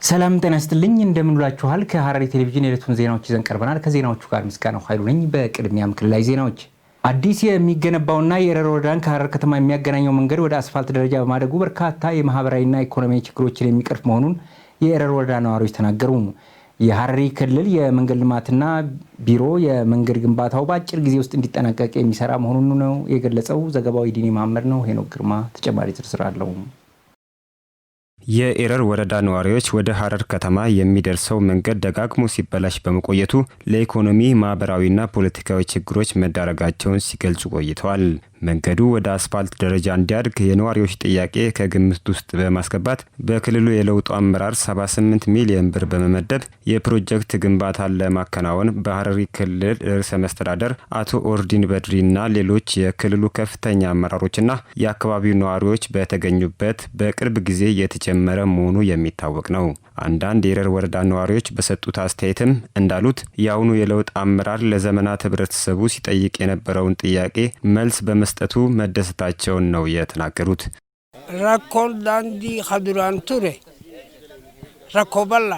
ሰላም ጤና ይስጥልኝ እንደምንላችኋል ከሐረሪ ቴሌቪዥን የዕለቱን ዜናዎች ይዘን ቀርበናል። ከዜናዎቹ ጋር ምስጋናው ኃይሉ ነኝ። በቅድሚያም ክልላዊ ዜናዎች። አዲስ የሚገነባውና የኤረር ወረዳን ከሐረር ከተማ የሚያገናኘው መንገድ ወደ አስፋልት ደረጃ በማደጉ በርካታ የማህበራዊና ኢኮኖሚያዊ ችግሮችን የሚቀርፍ መሆኑን የኤረር ወረዳ ነዋሪዎች ተናገሩ። የሐረሪ ክልል የመንገድ ልማትና ቢሮ የመንገድ ግንባታው በአጭር ጊዜ ውስጥ እንዲጠናቀቅ የሚሰራ መሆኑን ነው የገለጸው። ዘገባው ኢዲኒ መሐመድ ነው። ሄኖክ ግርማ ተጨማሪ ዝርዝር አለው። የኤረር ወረዳ ነዋሪዎች ወደ ሐረር ከተማ የሚደርሰው መንገድ ደጋግሞ ሲበላሽ በመቆየቱ ለኢኮኖሚ ማህበራዊና ፖለቲካዊ ችግሮች መዳረጋቸውን ሲገልጹ ቆይተዋል። መንገዱ ወደ አስፋልት ደረጃ እንዲያድግ የነዋሪዎች ጥያቄ ከግምት ውስጥ በማስገባት በክልሉ የለውጡ አመራር 78 ሚሊዮን ብር በመመደብ የፕሮጀክት ግንባታን ለማከናወን በሐረሪ ክልል ርዕሰ መስተዳደር አቶ ኦርዲን በድሪና ሌሎች የክልሉ ከፍተኛ አመራሮችና የአካባቢው ነዋሪዎች በተገኙበት በቅርብ ጊዜ የተጀመረ መሆኑ የሚታወቅ ነው። አንዳንድ የኤረር ወረዳ ነዋሪዎች በሰጡት አስተያየትም እንዳሉት የአሁኑ የለውጥ አመራር ለዘመናት ህብረተሰቡ ሲጠይቅ የነበረውን ጥያቄ መልስ በመስጠቱ መደሰታቸውን ነው የተናገሩት። ራኮል ዳንዲ ኸዱራን ቱሬ ራኮበላ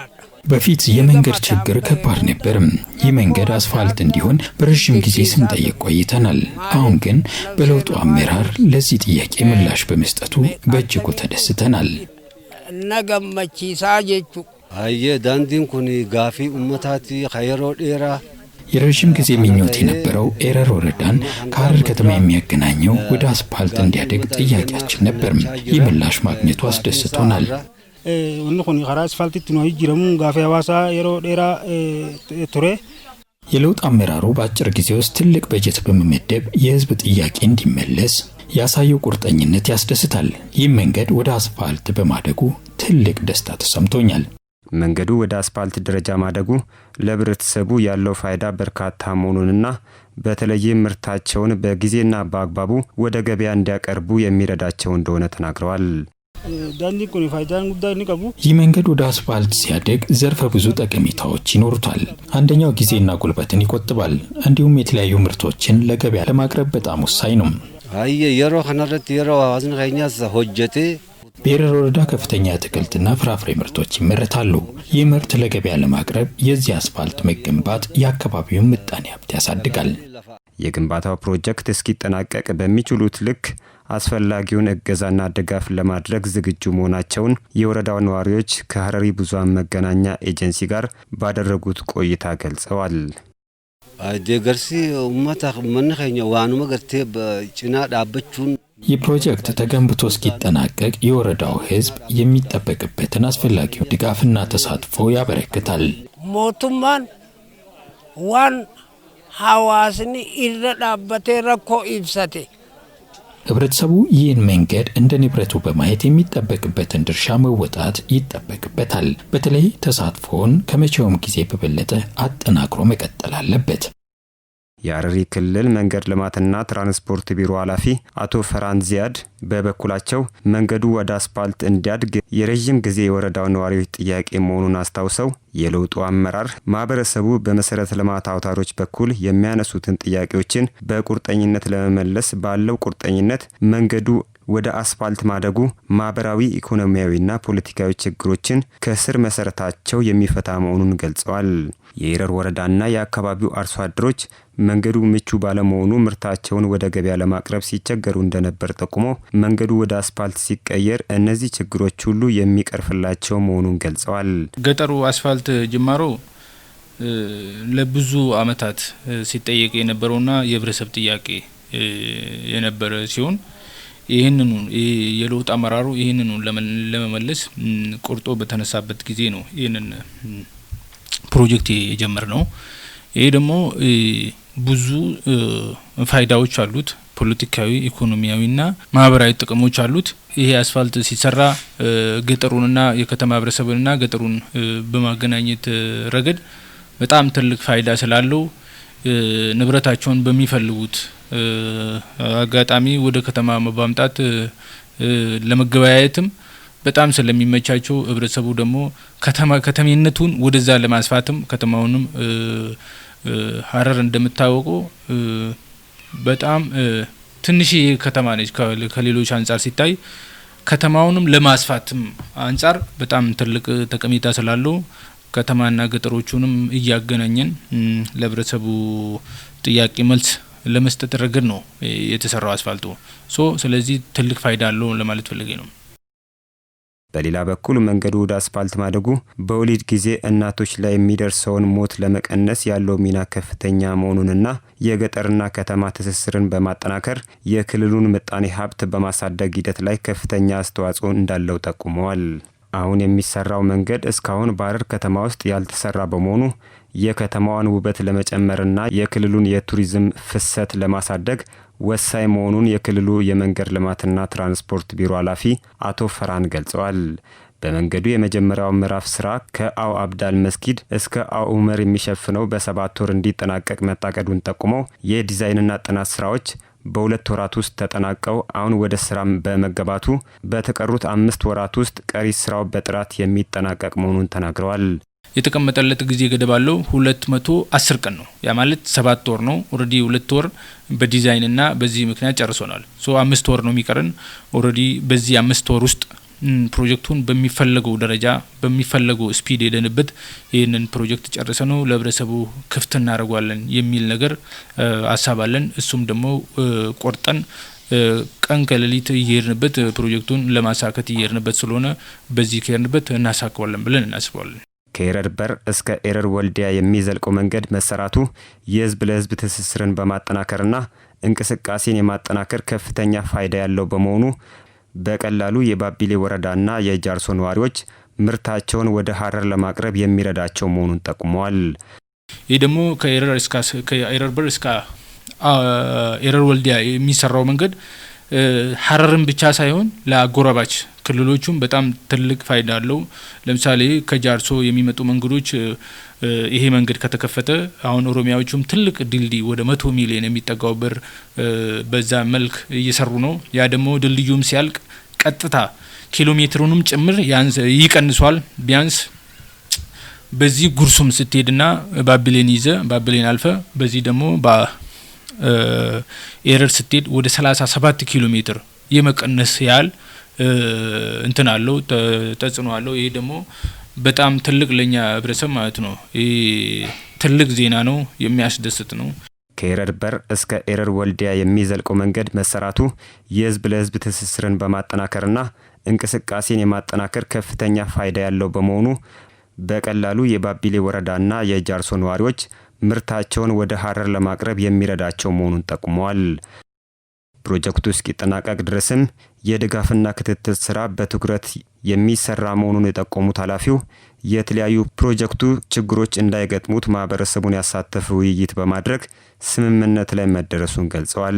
በፊት የመንገድ ችግር ከባድ ነበር። ይህ መንገድ አስፋልት እንዲሆን በረጅም ጊዜ ስንጠይቅ ቆይተናል። አሁን ግን በለውጡ አመራር ለዚህ ጥያቄ ምላሽ በመስጠቱ በእጅጉ ተደስተናል። ነገመቺሳ ጀቹ አየ ዳንዲን ኩኒ ጋፊ ኡመታቲ ኸይሮ ዴራ የረጅም ጊዜ ምኞት የነበረው ኤረር ወረዳን ከሐረር ከተማ የሚያገናኘው ወደ አስፋልት እንዲያድግ ጥያቄያችን ነበር። ይህ ምላሽ ማግኘቱ አስደስቶናል። ወንኹኒ ኸራ አስፋልት ነው ይጅረሙ ጋፊ ሐዋሳ የሮ ዴራ ቱሬ የለውጥ አመራሩ በአጭር ጊዜ ውስጥ ትልቅ በጀት በመመደብ የህዝብ ጥያቄ እንዲመለስ ያሳየው ቁርጠኝነት ያስደስታል። ይህ መንገድ ወደ አስፋልት በማደጉ ትልቅ ደስታ ተሰምቶኛል። መንገዱ ወደ አስፋልት ደረጃ ማደጉ ለህብረተሰቡ ያለው ፋይዳ በርካታ መሆኑንና በተለይም ምርታቸውን በጊዜና በአግባቡ ወደ ገበያ እንዲያቀርቡ የሚረዳቸው እንደሆነ ተናግረዋል። ዳንዲ ኩኒ ፋይዳን ጉዳይ ንቀቡ ይህ መንገድ ወደ አስፋልት ሲያደግ ዘርፈ ብዙ ጠቀሜታዎች ይኖሩታል። አንደኛው ጊዜና ጉልበትን ይቆጥባል። እንዲሁም የተለያዩ ምርቶችን ለገበያ ለማቅረብ በጣም ወሳኝ ነው። አየ የሮ ኸነረት የሮ አዝን ኸኛስ ሆጀቴ በኤረር ወረዳ ከፍተኛ አትክልትና ፍራፍሬ ምርቶች ይመረታሉ። ይህ ምርት ለገበያ ለማቅረብ የዚህ አስፋልት መገንባት የአካባቢውን ምጣኔ ሀብት ያሳድጋል። የግንባታው ፕሮጀክት እስኪጠናቀቅ በሚችሉት ልክ አስፈላጊውን እገዛና ድጋፍ ለማድረግ ዝግጁ መሆናቸውን የወረዳው ነዋሪዎች ከሐረሪ ብዙሃን መገናኛ ኤጀንሲ ጋር ባደረጉት ቆይታ ገልጸዋል። ደገርሲ ኡመታ መንኸኛ ዋኑ መገርቴ በጭና ዳበቹን ይህ ፕሮጀክት ተገንብቶ እስኪጠናቀቅ የወረዳው ህዝብ የሚጠበቅበትን አስፈላጊው ድጋፍና ተሳትፎ ያበረክታል። ሞቱማን ዋን ሐዋስኒ ይረዳበቴ ረኮ ይብሰቴ ህብረተሰቡ ይህን መንገድ እንደ ንብረቱ በማየት የሚጠበቅበትን ድርሻ መወጣት ይጠበቅበታል። በተለይ ተሳትፎን ከመቼውም ጊዜ በበለጠ አጠናክሮ መቀጠል አለበት። የሐረሪ ክልል መንገድ ልማትና ትራንስፖርት ቢሮ ኃላፊ አቶ ፈራን ዚያድ በበኩላቸው መንገዱ ወደ አስፋልት እንዲያድግ የረጅም ጊዜ የወረዳው ነዋሪዎች ጥያቄ መሆኑን አስታውሰው የለውጡ አመራር ማህበረሰቡ በመሰረተ ልማት አውታሮች በኩል የሚያነሱትን ጥያቄዎችን በቁርጠኝነት ለመመለስ ባለው ቁርጠኝነት መንገዱ ወደ አስፋልት ማደጉ ማህበራዊ ኢኮኖሚያዊና ፖለቲካዊ ችግሮችን ከስር መሰረታቸው የሚፈታ መሆኑን ገልጸዋል። የኤረር ወረዳና የአካባቢው አርሶ አደሮች መንገዱ ምቹ ባለመሆኑ ምርታቸውን ወደ ገበያ ለማቅረብ ሲቸገሩ እንደነበር ጠቁሞ መንገዱ ወደ አስፋልት ሲቀየር እነዚህ ችግሮች ሁሉ የሚቀርፍላቸው መሆኑን ገልጸዋል። ገጠሩ አስፋልት ጅማሮ ለብዙ አመታት ሲጠየቅ የነበረውና የህብረተሰብ ጥያቄ የነበረ ሲሆን ይህንኑ የለውጥ አመራሩ ይህንኑ ለመመለስ ቆርጦ በተነሳበት ጊዜ ነው ይህንን ፕሮጀክት የጀመርነው። ይሄ ደግሞ ብዙ ፋይዳዎች አሉት። ፖለቲካዊ፣ ኢኮኖሚያዊና ማህበራዊ ጥቅሞች አሉት። ይሄ አስፋልት ሲሰራ ገጠሩንና የከተማ ህብረተሰብንና ገጠሩን በማገናኘት ረገድ በጣም ትልቅ ፋይዳ ስላለው ንብረታቸውን በሚፈልጉት አጋጣሚ ወደ ከተማ ማምጣት ለመገበያየትም በጣም ስለሚመቻቸው ህብረተሰቡ ደግሞ ከተማነቱን ወደዛ ለማስፋትም ከተማውንም ሐረር እንደምታወቀው በጣም ትንሽ ከተማ ነች ከሌሎች አንፃር ሲታይ ከተማውንም ለማስፋትም አንጻር በጣም ትልቅ ጠቀሜታ ስላለው ከተማና ገጠሮቹንም እያገናኘን ለህብረተሰቡ ጥያቄ መልስ ለመስጠት ረገድ ነው የተሰራው አስፋልቱ። ስለዚህ ትልቅ ፋይዳ አለው ለማለት ፈልጌ ነው። በሌላ በኩል መንገዱ ወደ አስፋልት ማደጉ በወሊድ ጊዜ እናቶች ላይ የሚደርሰውን ሞት ለመቀነስ ያለው ሚና ከፍተኛ መሆኑንና የገጠርና ከተማ ትስስርን በማጠናከር የክልሉን ምጣኔ ሀብት በማሳደግ ሂደት ላይ ከፍተኛ አስተዋጽኦ እንዳለው ጠቁመዋል። አሁን የሚሰራው መንገድ እስካሁን በሐረር ከተማ ውስጥ ያልተሰራ በመሆኑ የከተማዋን ውበት ለመጨመርና የክልሉን የቱሪዝም ፍሰት ለማሳደግ ወሳኝ መሆኑን የክልሉ የመንገድ ልማትና ትራንስፖርት ቢሮ ኃላፊ አቶ ፈራን ገልጸዋል። በመንገዱ የመጀመሪያው ምዕራፍ ስራ ከአው አብዳል መስጊድ እስከ አው ኡመር የሚሸፍነው በ7 ወር እንዲጠናቀቅ መታቀዱን ጠቁመው የዲዛይንና ጥናት ስራዎች በ2 ወራት ውስጥ ተጠናቀው አሁን ወደ ስራም በመገባቱ በተቀሩት 5 ወራት ውስጥ ቀሪ ስራው በጥራት የሚጠናቀቅ መሆኑን ተናግረዋል። የተቀመጠለት ጊዜ ገደብ አለው 210 ቀን ነው። ያ ማለት 7 ወር ነው። ኦሬዲ 2 ወር በዲዛይንና በዚህ ምክንያት ጨርሶናል። 5 ወር ነው የሚቀረን። ኦሬዲ በዚህ 5 ወር ውስጥ ፕሮጀክቱን በሚፈለገው ደረጃ በሚፈለገው ስፒድ ሄደንበት ይህንን ፕሮጀክት ጨርሰ ነው ለህብረተሰቡ ክፍት እናደርጓለን የሚል ነገር አሳባለን። እሱም ደግሞ ቆርጠን ቀን ከሌሊት እየሄድንበት ፕሮጀክቱን ለማሳካት እየሄድንበት ስለሆነ በዚህ ከሄድንበት እናሳካዋለን ብለን እናስባለን። ከኤረር በር እስከ ኤረር ወልዲያ የሚዘልቀው መንገድ መሰራቱ የህዝብ ለህዝብ ትስስርን በማጠናከርና እንቅስቃሴን የማጠናከር ከፍተኛ ፋይዳ ያለው በመሆኑ በቀላሉ የባቢሌ ወረዳና የጃርሶ ነዋሪዎች ምርታቸውን ወደ ሐረር ለማቅረብ የሚረዳቸው መሆኑን ጠቁመዋል። ይህ ደግሞ ከኤረር በር እስከ ኤረር ወልዲያ የሚሰራው መንገድ ሐረርን ብቻ ሳይሆን ለአጎራባች ክልሎቹም በጣም ትልቅ ፋይዳ አለው። ለምሳሌ ከጃርሶ የሚመጡ መንገዶች ይሄ መንገድ ከተከፈተ አሁን ኦሮሚያዎቹም ትልቅ ድልድይ ወደ 100 ሚሊዮን የሚጠጋው ብር በዛ መልክ እየሰሩ ነው። ያ ደግሞ ድልድዩም ሲያልቅ ቀጥታ ኪሎ ሜትሩንም ጭምር ይቀንሷል። ቢያንስ በዚህ ጉርሱም ስትሄድና ባቢሌን ይዘ ባቢሌን አልፈ በዚህ ደግሞ ኤረር ስትሄድ ወደ 37 ኪሎ ሜትር የመቀነስ ያህል እንትን አለው ተጽዕኖ አለው። ይሄ ደግሞ በጣም ትልቅ ለኛ ህብረተሰብ ማለት ነው። ይሄ ትልቅ ዜና ነው፣ የሚያስደስት ነው። ከኤረር በር እስከ ኤረር ወልዲያ የሚዘልቀው መንገድ መሰራቱ የህዝብ ለህዝብ ትስስርን በማጠናከርና እንቅስቃሴን የማጠናከር ከፍተኛ ፋይዳ ያለው በመሆኑ በቀላሉ የባቢሌ ወረዳና የጃርሶ ነዋሪዎች ምርታቸውን ወደ ሐረር ለማቅረብ የሚረዳቸው መሆኑን ጠቁመዋል። ፕሮጀክቱ እስኪጠናቀቅ ድረስም የድጋፍና ክትትል ስራ በትኩረት የሚሰራ መሆኑን የጠቆሙት ኃላፊው የተለያዩ ፕሮጀክቱ ችግሮች እንዳይገጥሙት ማህበረሰቡን ያሳተፈ ውይይት በማድረግ ስምምነት ላይ መደረሱን ገልጸዋል።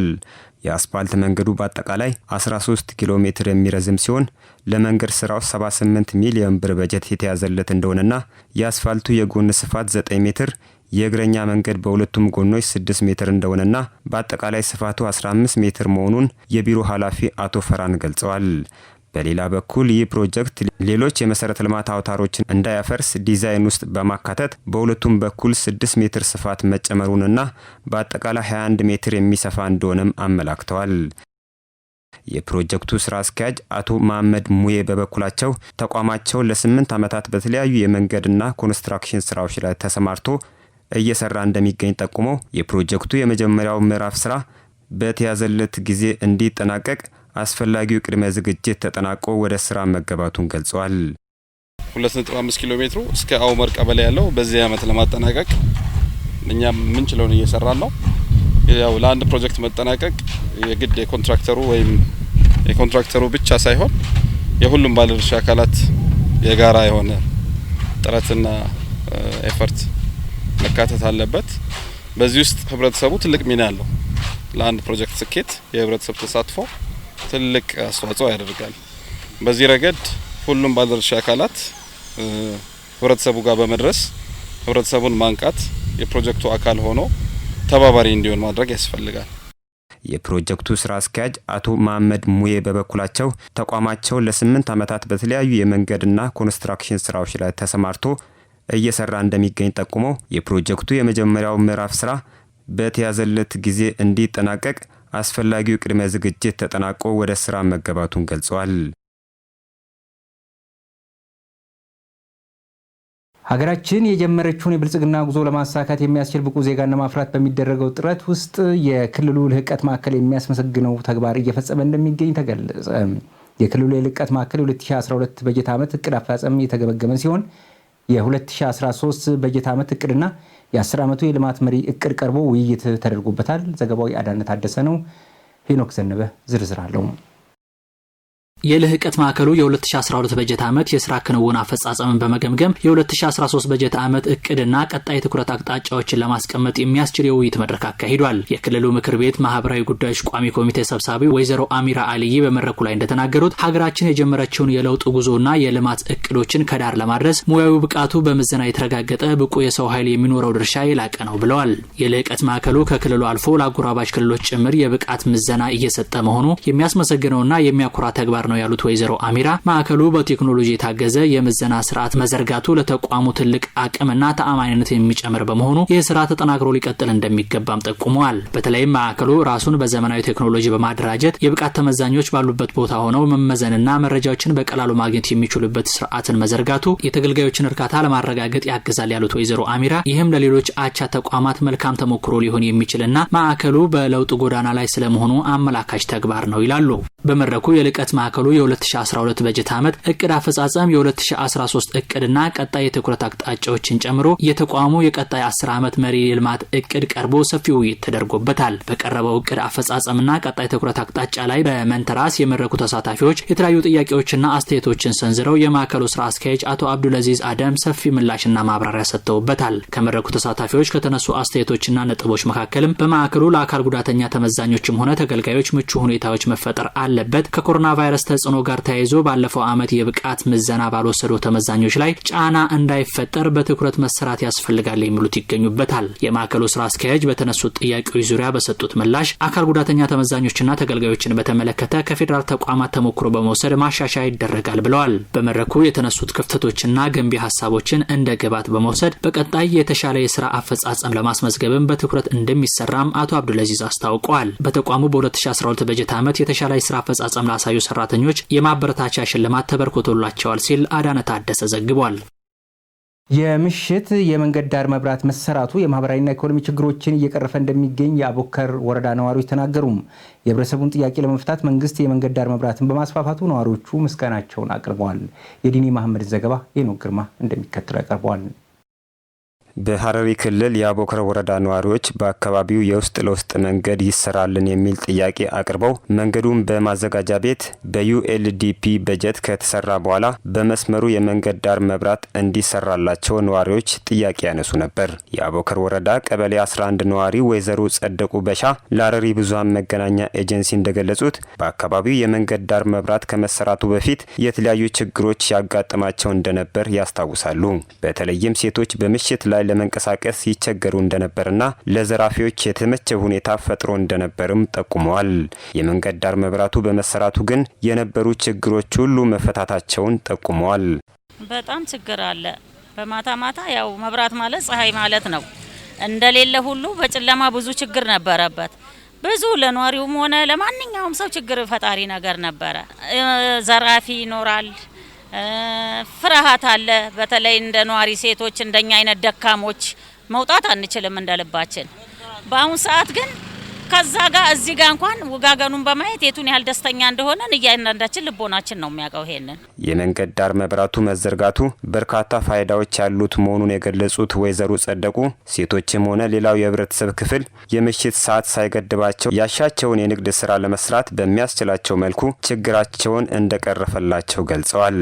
የአስፓልት መንገዱ በአጠቃላይ 13 ኪሎ ሜትር የሚረዝም ሲሆን ለመንገድ ስራው 78 ሚሊዮን ብር በጀት የተያዘለት እንደሆነና የአስፋልቱ የጎን ስፋት 9 ሜትር የእግረኛ መንገድ በሁለቱም ጎኖች 6 ሜትር እንደሆነና በአጠቃላይ ስፋቱ 15 ሜትር መሆኑን የቢሮ ኃላፊ አቶ ፈራን ገልጸዋል። በሌላ በኩል ይህ ፕሮጀክት ሌሎች የመሰረተ ልማት አውታሮችን እንዳያፈርስ ዲዛይን ውስጥ በማካተት በሁለቱም በኩል 6 ሜትር ስፋት መጨመሩንና በአጠቃላይ 21 ሜትር የሚሰፋ እንደሆነም አመላክተዋል። የፕሮጀክቱ ስራ አስኪያጅ አቶ መሐመድ ሙዬ በበኩላቸው ተቋማቸው ለ8 ዓመታት በተለያዩ የመንገድና ኮንስትራክሽን ስራዎች ላይ ተሰማርቶ እየሰራ እንደሚገኝ ጠቁመው የፕሮጀክቱ የመጀመሪያው ምዕራፍ ስራ በተያዘለት ጊዜ እንዲጠናቀቅ አስፈላጊው ቅድመ ዝግጅት ተጠናቆ ወደ ስራ መገባቱን ገልጸዋል። 2.5 ኪሎ ሜትሩ እስከ አውመር ቀበሌ ያለው በዚህ ዓመት ለማጠናቀቅ እኛ ምንችለውን እየሰራን ነው። ያው ለአንድ ፕሮጀክት መጠናቀቅ የግድ የኮንትራክተሩ ብቻ ሳይሆን የሁሉም ባለድርሻ አካላት የጋራ የሆነ ጥረትና ኤፈርት መካተት አለበት። በዚህ ውስጥ ህብረተሰቡ ትልቅ ሚና አለው። ለአንድ ፕሮጀክት ስኬት የህብረተሰብ ተሳትፎ ትልቅ አስተዋጽኦ ያደርጋል። በዚህ ረገድ ሁሉም ባለድርሻ አካላት ህብረተሰቡ ጋር በመድረስ ህብረተሰቡን ማንቃት የፕሮጀክቱ አካል ሆኖ ተባባሪ እንዲሆን ማድረግ ያስፈልጋል። የፕሮጀክቱ ስራ አስኪያጅ አቶ መሐመድ ሙዬ በበኩላቸው ተቋማቸው ለ8 ዓመታት በተለያዩ የመንገድና ኮንስትራክሽን ስራዎች ላይ ተሰማርቶ እየሰራ እንደሚገኝ ጠቁመው የፕሮጀክቱ የመጀመሪያው ምዕራፍ ስራ በተያዘለት ጊዜ እንዲጠናቀቅ አስፈላጊው ቅድመ ዝግጅት ተጠናቆ ወደ ስራ መገባቱን ገልጸዋል። ሀገራችን የጀመረችውን የብልጽግና ጉዞ ለማሳካት የሚያስችል ብቁ ዜጋን ለማፍራት በሚደረገው ጥረት ውስጥ የክልሉ ልህቀት ማዕከል የሚያስመሰግነው ተግባር እየፈጸመ እንደሚገኝ ተገለጸ። የክልሉ የልህቀት ማዕከል 2012 በጀት ዓመት እቅድ አፈጻጸም የተገመገመ ሲሆን የ2013 በጀት ዓመት እቅድና የ10 ዓመቱ የልማት መሪ እቅድ ቀርቦ ውይይት ተደርጎበታል። ዘገባው የአዳነት አደሰ ነው። ሄኖክ ዘነበ ዝርዝር አለው። የልህቀት ማዕከሉ የ2012 በጀት ዓመት የስራ ክንውን አፈጻጸምን በመገምገም የ2013 በጀት ዓመት እቅድና ቀጣይ ትኩረት አቅጣጫዎችን ለማስቀመጥ የሚያስችል የውይይት መድረክ አካሂዷል። የክልሉ ምክር ቤት ማህበራዊ ጉዳዮች ቋሚ ኮሚቴ ሰብሳቢ ወይዘሮ አሚራ አልይ በመድረኩ ላይ እንደተናገሩት ሀገራችን የጀመረችውን የለውጥ ጉዞና የልማት እቅዶችን ከዳር ለማድረስ ሙያዊ ብቃቱ በምዘና የተረጋገጠ ብቁ የሰው ኃይል የሚኖረው ድርሻ የላቀ ነው ብለዋል። የልህቀት ማዕከሉ ከክልሉ አልፎ ለአጎራባች ክልሎች ጭምር የብቃት ምዘና እየሰጠ መሆኑ የሚያስመሰግነውና የሚያኮራ ተግባር ነው ያሉት ወይዘሮ አሚራ ማዕከሉ በቴክኖሎጂ የታገዘ የምዘና ስርዓት መዘርጋቱ ለተቋሙ ትልቅ አቅምና ተአማኒነት የሚጨምር በመሆኑ ይህ ስራ ተጠናክሮ ሊቀጥል እንደሚገባም ጠቁመዋል። በተለይም ማዕከሉ ራሱን በዘመናዊ ቴክኖሎጂ በማደራጀት የብቃት ተመዛኞች ባሉበት ቦታ ሆነው መመዘንና መረጃዎችን በቀላሉ ማግኘት የሚችሉበት ስርዓትን መዘርጋቱ የተገልጋዮችን እርካታ ለማረጋገጥ ያግዛል ያሉት ወይዘሮ አሚራ ይህም ለሌሎች አቻ ተቋማት መልካም ተሞክሮ ሊሆን የሚችልና ማዕከሉ በለውጥ ጎዳና ላይ ስለመሆኑ አመላካች ተግባር ነው ይላሉ። በመድረኩ የልህቀት ማዕከሉ የ2012 በጀት ዓመት እቅድ አፈጻጸም የ2013 እቅድና ቀጣይ የትኩረት አቅጣጫዎችን ጨምሮ የተቋሙ የቀጣይ 10 ዓመት መሪ የልማት እቅድ ቀርቦ ሰፊ ውይይት ተደርጎበታል። በቀረበው እቅድ አፈጻጸምና ቀጣይ ትኩረት አቅጣጫ ላይ በመንተራስ የመድረኩ ተሳታፊዎች የተለያዩ ጥያቄዎችና አስተያየቶችን ሰንዝረው የማዕከሉ ስራ አስኪያጅ አቶ አብዱልአዚዝ አደም ሰፊ ምላሽና ማብራሪያ ሰጥተውበታል። ከመድረኩ ተሳታፊዎች ከተነሱ አስተያየቶችና ነጥቦች መካከልም በማዕከሉ ለአካል ጉዳተኛ ተመዛኞችም ሆነ ተገልጋዮች ምቹ ሁኔታዎች መፈጠር አለበት፣ ከኮሮና ቫይረስ ተጽዕኖ ጋር ተያይዞ ባለፈው ዓመት የብቃት ምዘና ባልወሰዱ ተመዛኞች ላይ ጫና እንዳይፈጠር በትኩረት መሰራት ያስፈልጋል የሚሉት ይገኙበታል። የማዕከሉ ስራ አስኪያጅ በተነሱት ጥያቄዎች ዙሪያ በሰጡት ምላሽ አካል ጉዳተኛ ተመዛኞችና ተገልጋዮችን በተመለከተ ከፌዴራል ተቋማት ተሞክሮ በመውሰድ ማሻሻያ ይደረጋል ብለዋል። በመድረኩ የተነሱት ክፍተቶችና ገንቢ ሀሳቦችን እንደ ግብዓት በመውሰድ በቀጣይ የተሻለ የስራ አፈጻጸም ለማስመዝገብም በትኩረት እንደሚሰራም አቶ አብዱልአዚዝ አስታውቀዋል። በተቋሙ በ2012 በጀት ዓመት የተሻለ የስራ አፈጻጸም ላሳዩ ሰራተኞች የማበረታቻ ሽልማት ተበርክቶላቸዋል ሲል አዳነት አደሰ ዘግቧል። የምሽት የመንገድ ዳር መብራት መሰራቱ የማህበራዊና ኢኮኖሚ ችግሮችን እየቀረፈ እንደሚገኝ የአቦከር ወረዳ ነዋሪዎች ተናገሩም። የህብረተሰቡን ጥያቄ ለመፍታት መንግስት የመንገድ ዳር መብራትን በማስፋፋቱ ነዋሪዎቹ ምስጋናቸውን አቅርበዋል። የዲኒ መሐመድ ዘገባ የኖክ ግርማ እንደሚከተለው ያቀርበዋል። በሐረሪ ክልል የአቦከር ወረዳ ነዋሪዎች በአካባቢው የውስጥ ለውስጥ መንገድ ይሰራልን የሚል ጥያቄ አቅርበው መንገዱን በማዘጋጃ ቤት በዩኤልዲፒ በጀት ከተሰራ በኋላ በመስመሩ የመንገድ ዳር መብራት እንዲሰራላቸው ነዋሪዎች ጥያቄ ያነሱ ነበር። የአቦከር ወረዳ ቀበሌ 11 ነዋሪ ወይዘሮ ጸደቁ በሻ ለሐረሪ ብዙሃን መገናኛ ኤጀንሲ እንደገለጹት በአካባቢው የመንገድ ዳር መብራት ከመሰራቱ በፊት የተለያዩ ችግሮች ያጋጥማቸው እንደነበር ያስታውሳሉ። በተለይም ሴቶች በምሽት ላይ ለመንቀሳቀስ ይቸገሩ እንደነበርና ለዘራፊዎች የተመቸ ሁኔታ ፈጥሮ እንደነበርም ጠቁመዋል። የመንገድ ዳር መብራቱ በመሰራቱ ግን የነበሩ ችግሮች ሁሉ መፈታታቸውን ጠቁመዋል። በጣም ችግር አለ። በማታ ማታ ያው መብራት ማለት ፀሐይ ማለት ነው እንደሌለ ሁሉ በጨለማ ብዙ ችግር ነበረበት። ብዙ ለኗሪውም ሆነ ለማንኛውም ሰው ችግር ፈጣሪ ነገር ነበረ። ዘራፊ ይኖራል፣ ፍርሃት አለ። በተለይ እንደ ኗሪ ሴቶች እንደኛ አይነት ደካሞች መውጣት አንችልም እንደልባችን። በአሁን ሰዓት ግን ከዛ ጋር እዚህ ጋር እንኳን ወጋገኑን በማየት የቱን ያህል ደስተኛ እንደሆነን እያንዳንዳችን ልቦናችን ነው የሚያውቀው። ይሄንን የመንገድ ዳር መብራቱ መዘርጋቱ በርካታ ፋይዳዎች ያሉት መሆኑን የገለጹት ወይዘሮ ጸደቁ ሴቶችም ሆነ ሌላው የህብረተሰብ ክፍል የምሽት ሰዓት ሳይገድባቸው ያሻቸውን የንግድ ስራ ለመስራት በሚያስችላቸው መልኩ ችግራቸውን እንደቀረፈላቸው ገልጸዋል።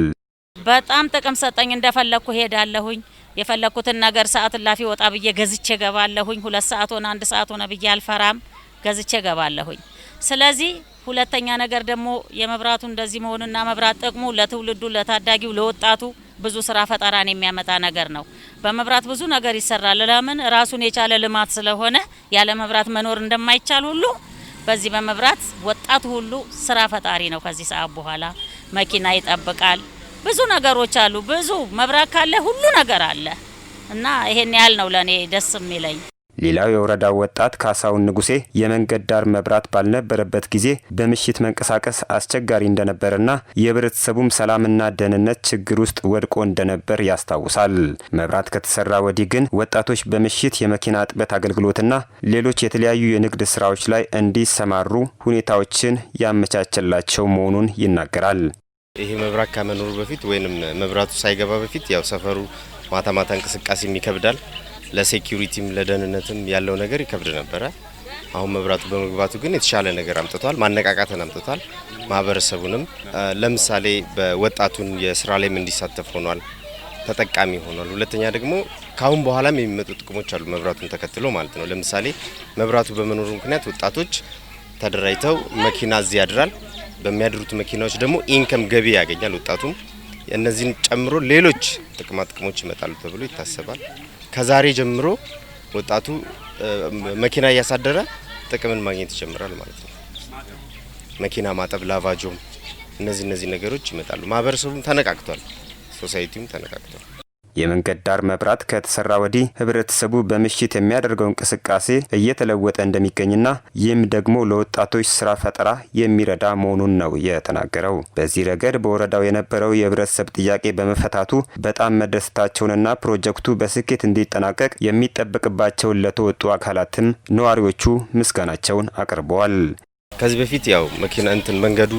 በጣም ጥቅም ሰጠኝ። እንደፈለኩ ሄዳለሁኝ። የፈለኩትን ነገር ሰዓት ላፊ ወጣ ብዬ ገዝቼ ገባለሁኝ። 2 ሰዓት ሆነ 1 ሰዓት ሆነ ብዬ አልፈራም፣ ገዝቼ ገባለሁኝ። ስለዚህ ሁለተኛ ነገር ደግሞ የመብራቱ እንደዚህ መሆንና መብራት ጥቅሙ ለትውልዱ፣ ለታዳጊው፣ ለወጣቱ ብዙ ስራ ፈጠራን የሚያመጣ ነገር ነው። በመብራት ብዙ ነገር ይሰራል። ለምን ራሱን የቻለ ልማት ስለሆነ ያለ መብራት መኖር እንደማይቻል ሁሉ በዚህ በመብራት ወጣቱ ሁሉ ስራ ፈጣሪ ነው። ከዚህ ሰዓት በኋላ መኪና ይጠብቃል። ብዙ ነገሮች አሉ። ብዙ መብራት ካለ ሁሉ ነገር አለ እና ይሄን ያህል ነው ለኔ ደስ የሚለኝ። ሌላው የወረዳው ወጣት ካሳውን ንጉሴ የመንገድ ዳር መብራት ባልነበረበት ጊዜ በምሽት መንቀሳቀስ አስቸጋሪ እንደነበርና የህብረተሰቡም ሰላምና ደህንነት ችግር ውስጥ ወድቆ እንደነበር ያስታውሳል። መብራት ከተሰራ ወዲህ ግን ወጣቶች በምሽት የመኪና ጥበት አገልግሎትና ሌሎች የተለያዩ የንግድ ስራዎች ላይ እንዲሰማሩ ሁኔታዎችን ያመቻቸላቸው መሆኑን ይናገራል። ይሄ መብራት ከመኖሩ በፊት ወይንም መብራቱ ሳይገባ በፊት ያው ሰፈሩ ማታ እንቅስቃሴም ይከብዳል። ለሴኩሪቲም ለደህንነትም ያለው ነገር ይከብድ ነበር። አሁን መብራቱ በመግባቱ ግን የተሻለ ነገር አምጥቷል፣ ማነቃቃትን አምጥቷል። ማህበረሰቡንም ለምሳሌ በወጣቱን የስራ ላይ እንዲሳተፍ ሆኗል፣ ተጠቃሚ ሆኗል። ሁለተኛ ደግሞ ካሁን በኋላም የሚመጡ ጥቅሞች አሉ መብራቱን ተከትሎ ማለት ነው። ለምሳሌ መብራቱ በመኖሩ ምክንያት ወጣቶች ተደራጅተው መኪና እዚህ ያድራል። በሚያድሩት መኪናዎች ደግሞ ኢንከም ገቢ ያገኛል ወጣቱም። እነዚህን ጨምሮ ሌሎች ጥቅሞች ይመጣሉ ተብሎ ይታሰባል። ከዛሬ ጀምሮ ወጣቱ መኪና እያሳደረ ጥቅምን ማግኘት ይጀምራል ማለት ነው። መኪና ማጠብ፣ ላቫጆም እነዚህ ነገሮች ይመጣሉ። ማህበረሰቡም ተነቃቅቷል፣ ሶሳይቲውም ተነቃቅቷል። የመንገድ ዳር መብራት ከተሰራ ወዲህ ህብረተሰቡ በምሽት የሚያደርገው እንቅስቃሴ እየተለወጠ እንደሚገኝና ይህም ደግሞ ለወጣቶች ስራ ፈጠራ የሚረዳ መሆኑን ነው የተናገረው። በዚህ ረገድ በወረዳው የነበረው የህብረተሰብ ጥያቄ በመፈታቱ በጣም መደሰታቸውንና ፕሮጀክቱ በስኬት እንዲጠናቀቅ የሚጠበቅባቸውን ለተወጡ አካላትም ነዋሪዎቹ ምስጋናቸውን አቅርበዋል። ከዚህ በፊት ያው መንገዱ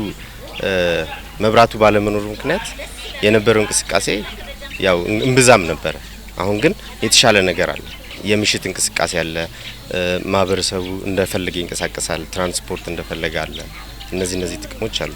መብራቱ ባለመኖሩ ምክንያት የነበረው እንቅስቃሴ ያው እንብዛም ነበር። አሁን ግን የተሻለ ነገር አለ። የምሽት እንቅስቃሴ አለ። ማህበረሰቡ እንደፈለገ ይንቀሳቀሳል። ትራንስፖርት እንደፈለገ አለ። እነዚህ ጥቅሞች አሉ።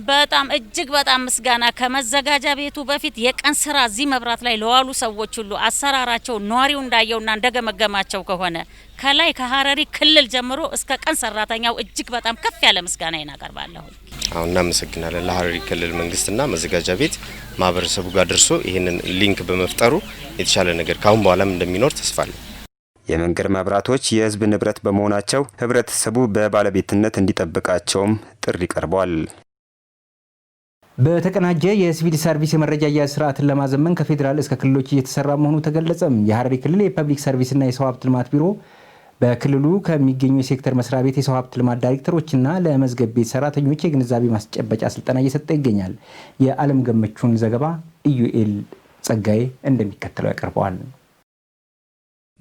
በጣም እጅግ በጣም ምስጋና ከመዘጋጃ ቤቱ በፊት የቀን ስራ እዚህ መብራት ላይ ለዋሉ ሰዎች ሁሉ አሰራራቸው ኗሪው እንዳየውና እንደገመገማቸው ከሆነ ከላይ ከሀረሪ ክልል ጀምሮ እስከ ቀን ሰራተኛው እጅግ በጣም ከፍ ያለ ምስጋና እናቀርባለሁ። አሁን እናመሰግናለን ለሀረሪ ክልል መንግስትና መዘጋጃ ቤት ማህበረሰቡ ጋር ደርሶ ይሄንን ሊንክ በመፍጠሩ የተሻለ ነገር ካሁን በኋላም እንደሚኖር ተስፋ አለን። የመንገድ መብራቶች የህዝብ ንብረት በመሆናቸው ህብረተሰቡ በባለቤትነት እንዲጠብቃቸውም ጥሪ ቀርቧል። በተቀናጀ የሲቪል ሰርቪስ የመረጃ አያያዝ ስርዓትን ለማዘመን ከፌዴራል እስከ ክልሎች እየተሰራ መሆኑ ተገለጸም። የሀረሪ ክልል የፐብሊክ ሰርቪስና የሰው ሀብት ልማት ቢሮ በክልሉ ከሚገኙ የሴክተር መስሪያ ቤት የሰው ሀብት ልማት ዳይሬክተሮችና ለመዝገብ ቤት ሰራተኞች የግንዛቤ ማስጨበጫ ስልጠና እየሰጠ ይገኛል። የዓለም ገመቹን ዘገባ ኢዩኤል ጸጋዬ እንደሚከተለው ያቀርበዋል።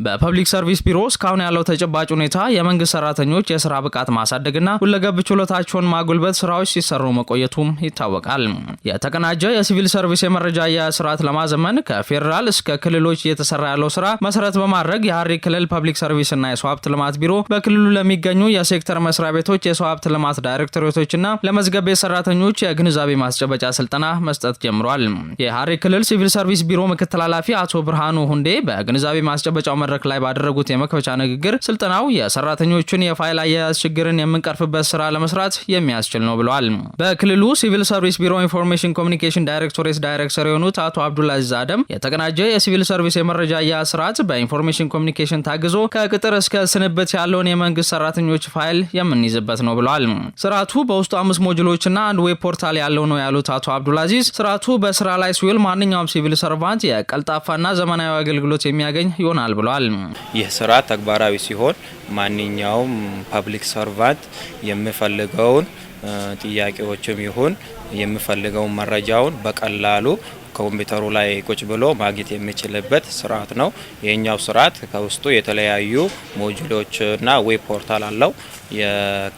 በፐብሊክ ሰርቪስ ቢሮ እስካሁን ያለው ተጨባጭ ሁኔታ የመንግስት ሰራተኞች የስራ ብቃት ማሳደግና ሁለገብ ችሎታቸውን ማጎልበት ስራዎች ሲሰሩ መቆየቱም ይታወቃል። የተቀናጀ የሲቪል ሰርቪስ የመረጃ አያያዝ ስርዓት ለማዘመን ከፌዴራል እስከ ክልሎች እየተሰራ ያለው ስራ መሰረት በማድረግ የሀረሪ ክልል ፐብሊክ ሰርቪስና የሰው ሀብት ልማት ቢሮ በክልሉ ለሚገኙ የሴክተር መስሪያ ቤቶች የሰው ሀብት ልማት ዳይሬክተሮችና ለመዝገብ ቤት ሰራተኞች የግንዛቤ ማስጨበጫ ስልጠና መስጠት ጀምሯል። የሀረሪ ክልል ሲቪል ሰርቪስ ቢሮ ምክትል ኃላፊ አቶ ብርሃኑ ሁንዴ በግንዛቤ ማስጨበጫው መድረክ ላይ ባደረጉት የመክፈቻ ንግግር ስልጠናው የሰራተኞቹን የፋይል አያያዝ ችግርን የምንቀርፍበት ስራ ለመስራት የሚያስችል ነው ብለዋል። በክልሉ ሲቪል ሰርቪስ ቢሮ ኢንፎርሜሽን ኮሚኒኬሽን ዳይሬክቶሬት ዳይሬክተር የሆኑት አቶ አብዱልአዚዝ አደም የተቀናጀ የሲቪል ሰርቪስ የመረጃ አያያዝ ስርዓት በኢንፎርሜሽን ኮሚኒኬሽን ታግዞ ከቅጥር እስከ ስንብት ያለውን የመንግስት ሰራተኞች ፋይል የምንይዝበት ነው ብለዋል። ስርዓቱ በውስጡ 5 ሞጁሎችና አንድ ዌብ ፖርታል ያለው ነው ያሉት አቶ አብዱልአዚዝ ስርዓቱ በስራ ላይ ሲውል ማንኛውም ሲቪል ሰርቫንት የቀልጣፋና ዘመናዊ አገልግሎት የሚያገኝ ይሆናል ብለዋል። ይህ ስራ ተግባራዊ ሲሆን ማንኛውም ፐብሊክ ሰርቫንት የሚፈልገውን ጥያቄዎችም ይሁን የሚፈልገውን መረጃውን በቀላሉ ኮምፒውተሩ ላይ ቁጭ ብሎ ማግኘት የሚችልበት ስርዓት ነው። የኛው ስርዓት ከውስጡ የተለያዩ ሞጁሎችና ዌብ ፖርታል አለው።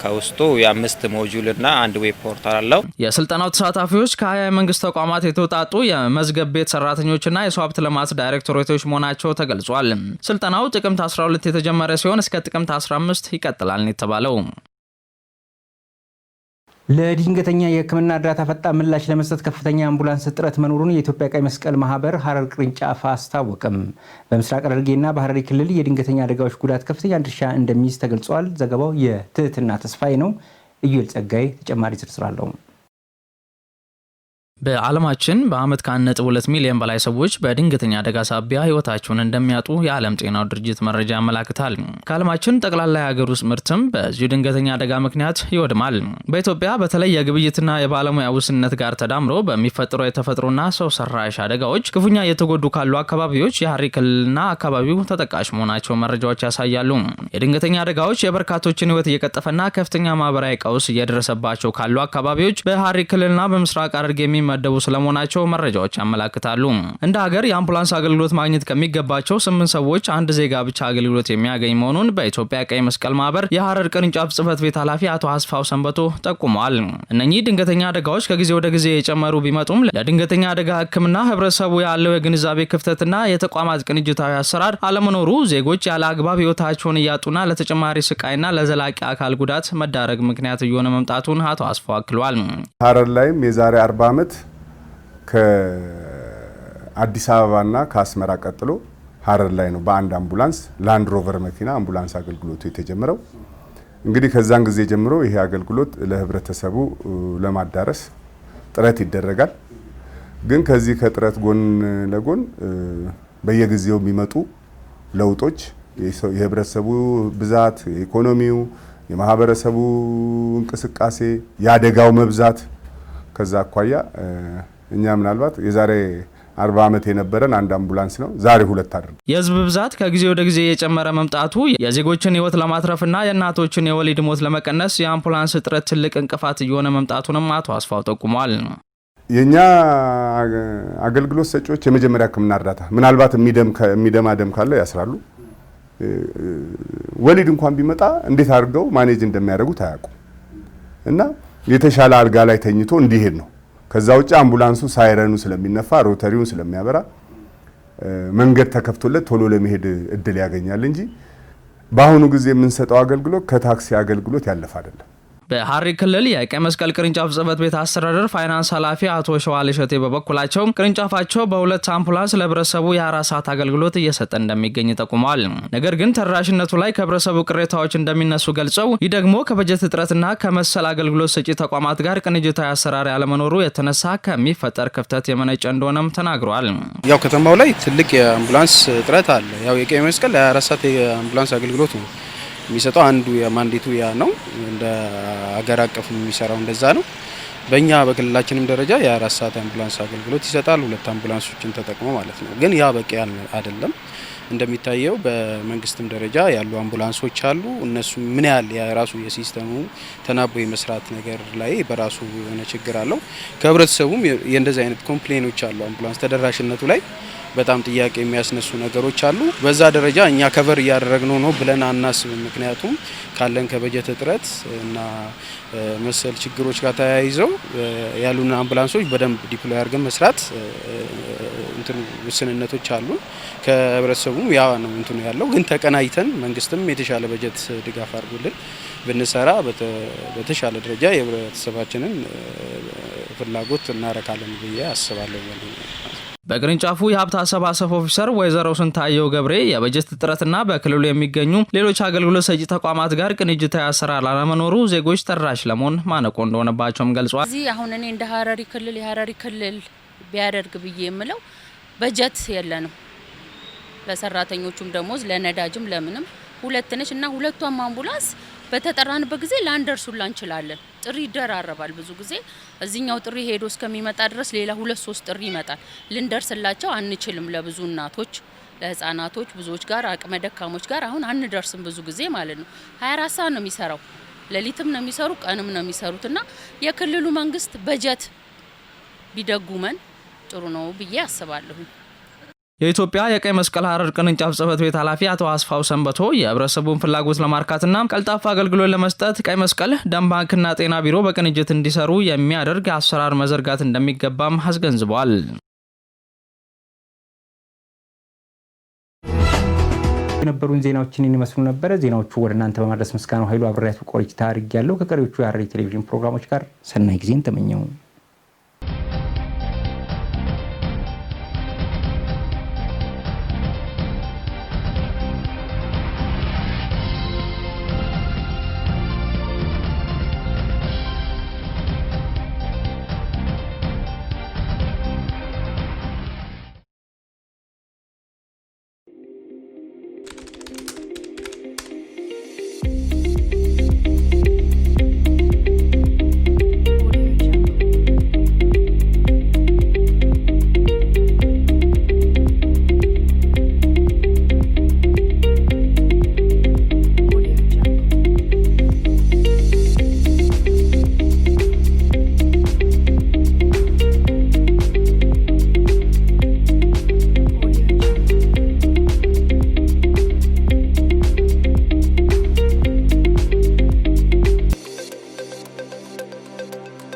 ከውስጡ የ5 ሞጁልና አንድ ዌብ ፖርታል አለው። የስልጠናው ተሳታፊዎች ከ20 የመንግስት ተቋማት የተውጣጡ የመዝገብ ቤት ሰራተኞችና የሰው ሀብት ልማት ዳይሬክተሮች መሆናቸው ተገልጿል። ስልጠናው ጥቅምት 12 የተጀመረ ሲሆን እስከ ጥቅምት 15 ይቀጥላል ነው የተባለው። ለድንገተኛ የሕክምና እርዳታ ፈጣን ምላሽ ለመስጠት ከፍተኛ አምቡላንስ እጥረት መኖሩን የኢትዮጵያ ቀይ መስቀል ማህበር ሀረር ቅርንጫፍ አስታወቀም። በምስራቅ ሐረርጌና በሀረሪ ክልል የድንገተኛ አደጋዎች ጉዳት ከፍተኛ ድርሻ እንደሚይዝ ተገልጿል። ዘገባው የትህትና ተስፋዬ ነው። ኢዩኤል ጸጋዬ ተጨማሪ ዝርዝር አለው። በዓለማችን በአመት ከ1.2 ሚሊዮን በላይ ሰዎች በድንገተኛ አደጋ ሳቢያ ህይወታቸውን እንደሚያጡ የዓለም ጤናው ድርጅት መረጃ ያመላክታል። ከዓለማችን ጠቅላላ የሀገር ውስጥ ምርትም በዚሁ ድንገተኛ አደጋ ምክንያት ይወድማል። በኢትዮጵያ በተለይ የግብይትና የባለሙያ ውስንነት ጋር ተዳምሮ በሚፈጠሩ የተፈጥሮና ሰው ሰራሽ አደጋዎች ክፉኛ እየተጎዱ ካሉ አካባቢዎች የሐረሪ ክልልና አካባቢው ተጠቃሽ መሆናቸው መረጃዎች ያሳያሉ። የድንገተኛ አደጋዎች የበርካቶችን ህይወት እየቀጠፈና ከፍተኛ ማህበራዊ ቀውስ እየደረሰባቸው ካሉ አካባቢዎች በሐረሪ ክልልና በምስራቅ ሐረርጌ የሚመደቡ ስለመሆናቸው መረጃዎች ያመላክታሉ። እንደ ሀገር የአምቡላንስ አገልግሎት ማግኘት ከሚገባቸው 8 ሰዎች አንድ ዜጋ ብቻ አገልግሎት የሚያገኝ መሆኑን በኢትዮጵያ ቀይ መስቀል ማህበር የሐረር ቅርንጫፍ ጽህፈት ቤት ኃላፊ አቶ አስፋው ሰንበቶ ጠቁመዋል። እነኚህ ድንገተኛ አደጋዎች ከጊዜ ወደ ጊዜ የጨመሩ ቢመጡም ለድንገተኛ አደጋ ሕክምና ህብረተሰቡ ያለው የግንዛቤ ክፍተትና የተቋማት ቅንጅታዊ አሰራር አለመኖሩ ዜጎች ያለ አግባብ ህይወታቸውን እያጡና ለተጨማሪ ስቃይና ለዘላቂ አካል ጉዳት መዳረግ ምክንያት እየሆነ መምጣቱን አቶ አስፋው አክለዋል። ሐረር ላይም የዛሬ 40 ዓመት ከአዲስ አበባና ከአስመራ ቀጥሎ ሐረር ላይ ነው በአንድ አምቡላንስ ላንድ ሮቨር መኪና አምቡላንስ አገልግሎቱ የተጀመረው። እንግዲህ ከዛን ጊዜ ጀምሮ ይሄ አገልግሎት ለህብረተሰቡ ለማዳረስ ጥረት ይደረጋል። ግን ከዚህ ከጥረት ጎን ለጎን በየጊዜው የሚመጡ ለውጦች የህብረተሰቡ ብዛት፣ የኢኮኖሚው፣ የማህበረሰቡ እንቅስቃሴ፣ የአደጋው መብዛት ከዛ አኳያ እኛ ምናልባት የዛሬ 40 ዓመት የነበረን አንድ አምቡላንስ ነው ዛሬ 2 አድርገን። የህዝብ ብዛት ከጊዜ ወደ ጊዜ የጨመረ መምጣቱ የዜጎችን ህይወት ለማትረፍና የእናቶችን የወሊድ ሞት ለመቀነስ የአምቡላንስ እጥረት ትልቅ እንቅፋት እየሆነ መምጣቱንም አቶ አስፋው ጠቁመዋል። የኛ አገልግሎት ሰጪዎች የመጀመሪያ ህክምና እርዳታ ምናልባት የሚደማ ደም ካለ ያስራሉ። ወሊድ እንኳን ቢመጣ እንዴት አድርገው ማኔጅ እንደሚያደርጉት አያውቁም እና የተሻለ አልጋ ላይ ተኝቶ እንዲሄድ ነው። ከዛ ውጭ አምቡላንሱ ሳይረኑ ስለሚነፋ ሮተሪውን ስለሚያበራ መንገድ ተከፍቶለት ቶሎ ለመሄድ እድል ያገኛል እንጂ በአሁኑ ጊዜ የምንሰጠው አገልግሎት ከታክሲ አገልግሎት ያለፈ አይደለም። በሐረሪ ክልል የቀይ መስቀል ቅርንጫፍ ጽህፈት ቤት አስተዳደር ፋይናንስ ኃላፊ አቶ ሸዋል እሸቴ በበኩላቸው ቅርንጫፋቸው በ2 አምቡላንስ ለህብረተሰቡ የ24 ሰዓት አገልግሎት እየሰጠ እንደሚገኝ ጠቁመዋል። ነገር ግን ተደራሽነቱ ላይ ከህብረተሰቡ ቅሬታዎች እንደሚነሱ ገልጸው ይህ ደግሞ ከበጀት እጥረትና ከመሰል አገልግሎት ሰጪ ተቋማት ጋር ቅንጅታዊ አሰራር ያለመኖሩ የተነሳ ከሚፈጠር ክፍተት የመነጨ እንደሆነም ተናግረዋል። ያው ከተማው ላይ ትልቅ የአምቡላንስ እጥረት አለ። ያው የቀይ መስቀል ለ24 ሰዓት የአምቡላንስ አገልግሎት ነው የሚሰጠው። አንዱ የማንዴቱ ያ ነው። እንደ አገር አቀፍ የሚሰራው እንደዛ ነው። በእኛ በክልላችንም ደረጃ የ24 ሰዓት አምቡላንስ አገልግሎት ይሰጣል። 2 አምቡላንሶችን ተጠቅሞ ማለት ነው። ግን ያ በቂ አይደለም። እንደሚታየው በመንግስትም ደረጃ ያሉ አምቡላንሶች አሉ። እነሱ ምን ያህል የራሱ የሲስተሙ ተናቦ የመስራት ነገር ላይ በራሱ የሆነ ችግር አለው። ከህብረተሰቡም የእንደዚህ አይነት ኮምፕሌኖች አሉ። አምቡላንስ ተደራሽነቱ ላይ በጣም ጥያቄ የሚያስነሱ ነገሮች አሉ። በዛ ደረጃ እኛ ከቨር እያደረግነው ነው ብለን አናስብም። ምክንያቱም ካለን ከበጀት እጥረት እና መሰል ችግሮች ጋር ተያይዘው ያሉን አምቡላንሶች በደንብ ዲፕሎይ አድርገን መስራት ውስንነቶች አሉ። ከህብረተሰቡም ያ ነው እንትኑ ያለው። ግን ተቀናይተን መንግስትም የተሻለ በጀት ድጋፍ አድርጎልን ብንሰራ በተሻለ ደረጃ የህብረተሰባችንን ፍላጎት እናረካለን ብዬ አስባለሁ። በቅርንጫፉ የሀብት አሰባሰብ ኦፊሰር ወይዘሮ ስንታየው ገብሬ የበጀት እጥረትና በክልሉ የሚገኙ ሌሎች አገልግሎት ሰጪ ተቋማት ጋር ቅንጅታዊ አሰራር አለመኖሩ ዜጎች ተደራሽ ለመሆን ማነቆ እንደሆነባቸውም ገልጿል። እዚህ አሁን እኔ እንደ የሐረሪ ክልል ቢያደርግ ብዬ የምለው በጀት የለንም። ለሰራተኞቹም ደሞዝ ለነዳጅም ለምንም 2 ነች እና 2ቷም አምቡላንስ በተጠራንበት ጊዜ ላንደርሱላ እንችላለን። ጥሪ ይደራረባል። ብዙ ጊዜ እዚህኛው ጥሪ ሄዶ እስከሚመጣ ድረስ ሌላ 2-3 ጥሪ ይመጣል። ልንደርስላቸው አንችልም። ለብዙ እናቶች፣ ለህፃናቶች፣ ብዙዎች ጋር አቅመ ደካሞች ጋር አሁን አንደርስም ብዙ ጊዜ ማለት ነው። 24 ሰዓት ነው የሚሰራው። ሌሊትም ነው የሚሰሩ፣ ቀንም ነው የሚሰሩትና የክልሉ መንግስት በጀት ቢደጉመን ጥሩ ነው ብዬ አስባለሁ። የኢትዮጵያ የቀይ መስቀል ሐረር ቅርንጫፍ ጽህፈት ቤት ኃላፊ አቶ አስፋው ሰንበቶ የህብረተሰቡን ፍላጎት ለማርካትና ቀልጣፋ አገልግሎት ለመስጠት ቀይ መስቀል፣ ደም ባንክና ጤና ቢሮ በቅንጅት እንዲሰሩ የሚያደርግ አሰራር መዘርጋት እንደሚገባም አስገንዝበዋል። የነበሩን ዜናዎችን ይመስሉ ነበር። ዜናዎቹ ወደ እናንተ በማድረስ ምስጋናው ኃይሉ አብሬያችሁ ቆይታ አድርጌያለሁ። ከቀሪዎቹ የሐረሪ ቴሌቪዥን ፕሮግራሞች ጋር ሰናይ ጊዜን ተመኘው።